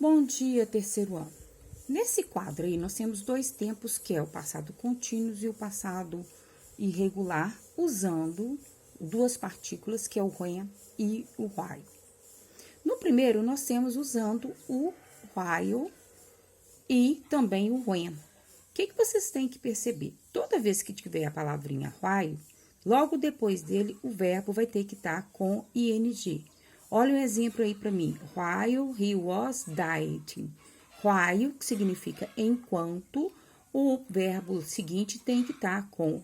Bom dia, terceiro ano. Nesse quadro aí, nós temos dois tempos, que é o passado contínuo e o passado irregular, usando duas partículas, que é o when e o while. No primeiro, nós temos usando o while e também o when. O que vocês têm que perceber? Toda vez que tiver a palavrinha while, logo depois dele, o verbo vai ter que estar com ing. Olha um exemplo aí para mim. While he was dieting. While, que significa enquanto, o verbo seguinte tem que estar com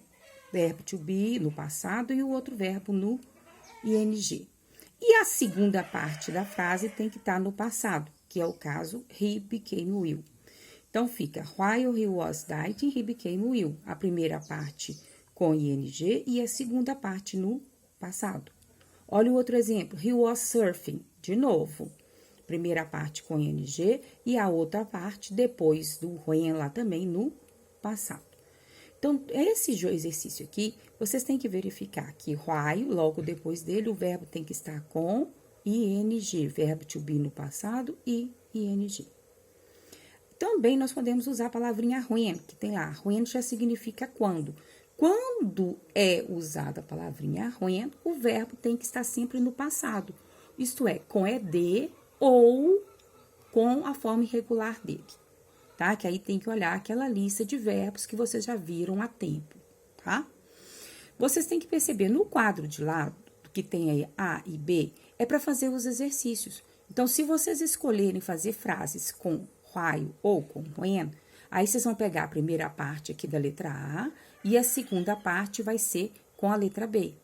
verbo to be no passado e o outro verbo no ing. E a segunda parte da frase tem que estar no passado, que é o caso he became will. Então, fica while he was dieting, he became will. A primeira parte com ing e a segunda parte no passado. Olha o outro exemplo, he was surfing, de novo. Primeira parte com ing e a outra parte depois do when lá também no passado. Então, esse exercício aqui, vocês têm que verificar que while, logo depois dele, o verbo tem que estar com ing, verbo to be no passado e ing. Também nós podemos usar a palavrinha when, que tem lá, when já significa quando. Quando é usada a palavrinha when, o verbo tem que estar sempre no passado. Isto é, com ed ou com a forma irregular dele, tá? Que aí tem que olhar aquela lista de verbos que vocês já viram há tempo, tá? Vocês têm que perceber, no quadro de lado, que tem aí A e B, é para fazer os exercícios. Então, se vocês escolherem fazer frases com while ou com when, aí vocês vão pegar a primeira parte aqui da letra A e a segunda parte vai ser com a letra B.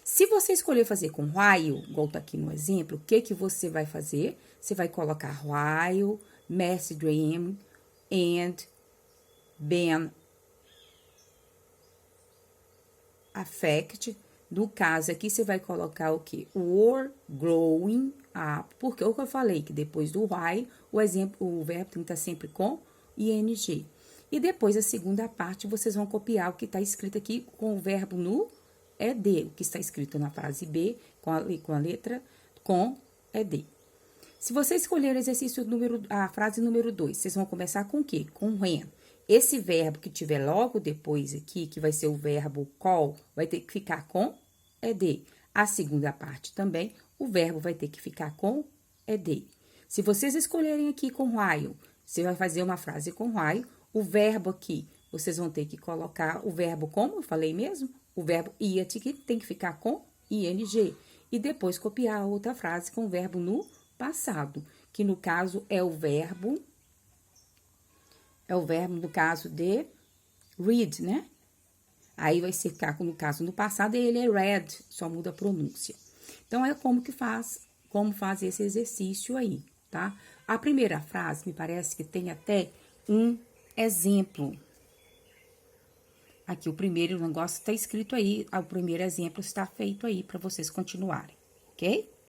Se você escolher fazer com while, igual tá aqui no exemplo, o que você vai fazer? Você vai colocar while, mass dream, and, been, affect. No caso aqui, você vai colocar o quê? Were growing up. Porque o que eu falei, que depois do while, o verbo tem que estar sempre com ing. E depois, a segunda parte, vocês vão copiar o que está escrito aqui com o verbo no ed. O que está escrito na frase B, com a letra com ed. Se você escolher o exercício a frase número 2, vocês vão começar com o quê? Com when. Esse verbo que tiver logo depois aqui, que vai ser o verbo call, vai ter que ficar com ed. A segunda parte também, o verbo vai ter que ficar com ed. Se vocês escolherem aqui com while, você vai fazer uma frase com while, o verbo aqui, vocês vão ter que colocar o verbo como eu falei mesmo, o verbo iat que tem que ficar com ing. E depois copiar a outra frase com o verbo no passado, que no caso é o verbo no caso de read, né? Aí vai ficar, no caso, no passado, ele é read, só muda a pronúncia. Então, é como faz esse exercício aí, tá? A primeira frase, me parece que tem até um exemplo. Aqui, o primeiro negócio está escrito aí, o primeiro exemplo está feito aí para vocês continuarem, ok?